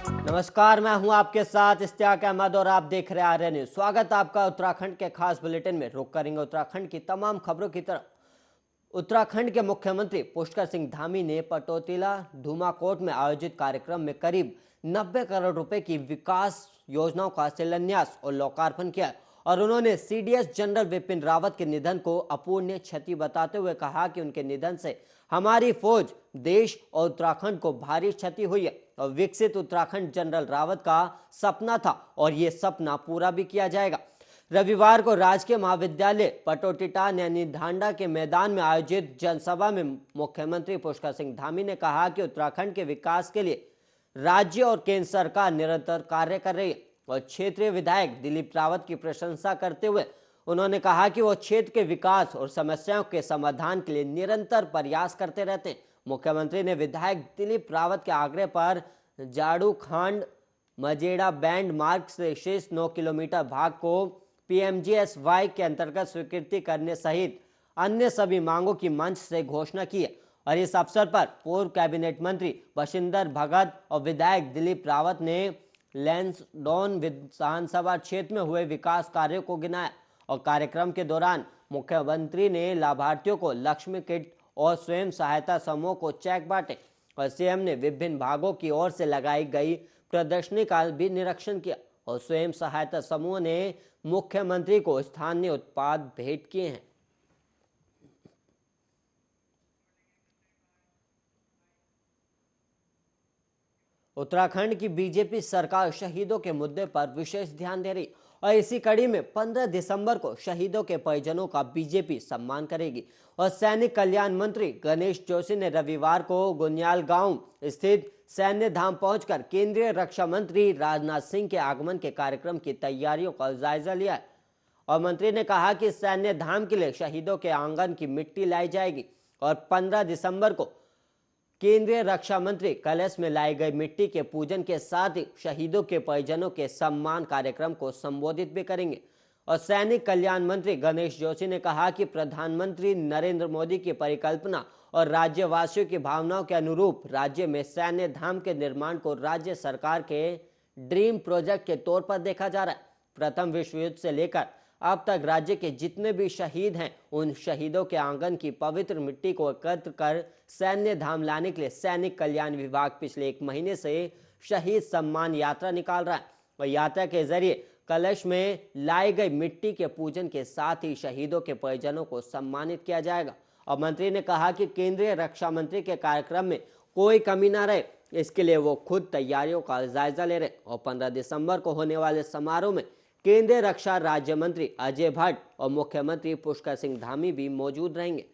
नमस्कार, मैं हूं आपके साथ इश्तियाक अहमद और आप देख रहे आर्य न्यूज। स्वागत आपका उत्तराखंड के खास बुलेटिन में। रुक करेंगे उत्तराखंड की तमाम खबरों की तरफ। उत्तराखंड के मुख्यमंत्री पुष्कर सिंह धामी ने पटोतिला धूमाकोट में आयोजित कार्यक्रम में करीब 90 करोड़ रुपए की विकास योजनाओं का शिलान्यास और लोकार्पण किया और उन्होंने सीडीएस जनरल विपिन रावत के निधन को अपूरणीय क्षति बताते हुए कहा कि उनके निधन से हमारी फौज, देश और उत्तराखंड को भारी क्षति हुई है और विकसित उत्तराखंड जनरल रावत का सपना था और ये सपना पूरा भी किया जाएगा। रविवार को राजकीय महाविद्यालय पटोटिटा नैनीधांडा के मैदान में आयोजित जनसभा में मुख्यमंत्री पुष्कर सिंह धामी ने कहा कि उत्तराखंड के विकास के लिए राज्य और केंद्र सरकार निरंतर कार्य कर रही है और क्षेत्रीय विधायक दिलीप रावत की प्रशंसा करते हुए उन्होंने कहा कि वो क्षेत्र के विकास और समस्याओं के समाधान के लिए निरंतर प्रयास करते रहते हैं। मुख्यमंत्री ने विधायक दिलीप रावत के आग्रह पर जाड़ू खांड मजेड़ा बैंड मार्ग से शेष 9 किलोमीटर भाग को पीएमजीएसवाई के अंतर्गत स्वीकृति करने सहित अन्य सभी मांगों की मंच से घोषणा की है और इस अवसर पर पूर्व कैबिनेट मंत्री बशिंदर भगत और विधायक दिलीप रावत ने लैंसडौन विधानसभा क्षेत्र में हुए विकास कार्यों को गिनाया और कार्यक्रम के दौरान मुख्यमंत्री ने लाभार्थियों को लक्ष्मी किट और स्वयं सहायता समूह को चेक बांटे और सीएम ने विभिन्न भागों की ओर से लगाई गई प्रदर्शनी का भी निरीक्षण किया और स्वयं सहायता समूह ने मुख्यमंत्री को स्थानीय उत्पाद भेंट किए हैं। उत्तराखंड की बीजेपी सरकार शहीदों के मुद्दे पर विशेष ध्यान दे रही और इसी कड़ी में 15 दिसंबर को शहीदों के परिजनों का बीजेपी सम्मान करेगी और सैनिक कल्याण मंत्री गणेश जोशी ने रविवार को गुनियाल गांव स्थित सैन्य धाम पहुंचकर केंद्रीय रक्षा मंत्री राजनाथ सिंह के आगमन के कार्यक्रम की तैयारियों का जायजा लिया और मंत्री ने कहा कि सैन्य धाम के लिए शहीदों के आंगन की मिट्टी लाई जाएगी और 15 दिसंबर को केंद्रीय रक्षा मंत्री कलश में लाई गई मिट्टी के पूजन के साथ ही शहीदों के परिजनों के सम्मान कार्यक्रम को संबोधित भी करेंगे और सैनिक कल्याण मंत्री गणेश जोशी ने कहा कि प्रधानमंत्री नरेंद्र मोदी की परिकल्पना और राज्यवासियों की भावनाओं के अनुरूप राज्य में सैन्य धाम के निर्माण को राज्य सरकार के ड्रीम प्रोजेक्ट के तौर पर देखा जा रहा है। प्रथम विश्व युद्ध से लेकर अब तक राज्य के जितने भी शहीद हैं उन शहीदों के आंगन की पवित्र मिट्टी को एकत्र कर सैन्य धाम लाने के लिए सैनिक कल्याण विभाग पिछले 1 महीने से शहीद सम्मान यात्रा निकाल रहा है और यात्रा के जरिए कलश में लाई गई मिट्टी के पूजन के साथ ही शहीदों के परिजनों को सम्मानित किया जाएगा और मंत्री ने कहा कि केंद्रीय रक्षा मंत्री के कार्यक्रम में कोई कमी ना रहे, इसके लिए वो खुद तैयारियों का जायजा ले रहे और 15 दिसंबर को होने वाले समारोह में केंद्रीय रक्षा राज्य मंत्री अजय भट्ट और मुख्यमंत्री पुष्कर सिंह धामी भी मौजूद रहेंगे।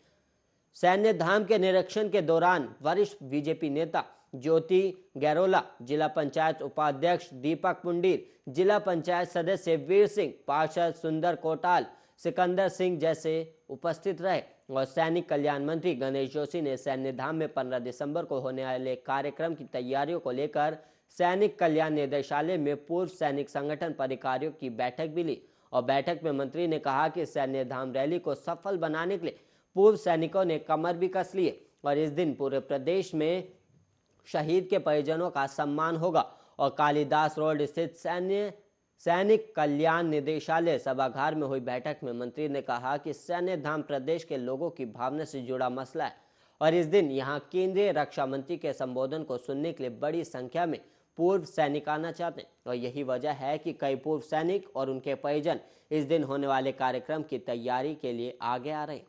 सैन्य धाम के निरीक्षण के दौरान वरिष्ठ बीजेपी नेता ज्योति गैरोला, जिला पंचायत उपाध्यक्ष दीपक पुंडीर, जिला पंचायत सदस्य वीर सिंह, पार्षद सुंदर कोटाल, सिकंदर सिंह जैसे उपस्थित रहे और सैनिक कल्याण मंत्री गणेश जोशी ने सैन्य धाम में 15 दिसंबर को होने वाले कार्यक्रम की तैयारियों को लेकर सैनिक कल्याण निदेशालय में पूर्व सैनिक संगठन पदाधिकारियों की बैठक भी ली और बैठक में मंत्री ने कहा कि सैन्य धाम रैली को सफल बनाने के लिए पूर्व सैनिकों ने कमर भी कस ली और इस दिन पूरे प्रदेश में शहीद के परिजनों का सम्मान होगा और कालीदास रोड स्थित सैनिक कल्याण निदेशालय सभागार में हुई बैठक में मंत्री ने कहा कि सैन्य धाम प्रदेश के लोगों की भावना से जुड़ा मसला है और इस दिन यहां केंद्रीय रक्षा मंत्री के संबोधन को सुनने के लिए बड़ी संख्या में पूर्व सैनिक आना चाहते हैं और यही वजह है कि कई पूर्व सैनिक और उनके परिजन इस दिन होने वाले कार्यक्रम की तैयारी के लिए आगे आ रहे हैं।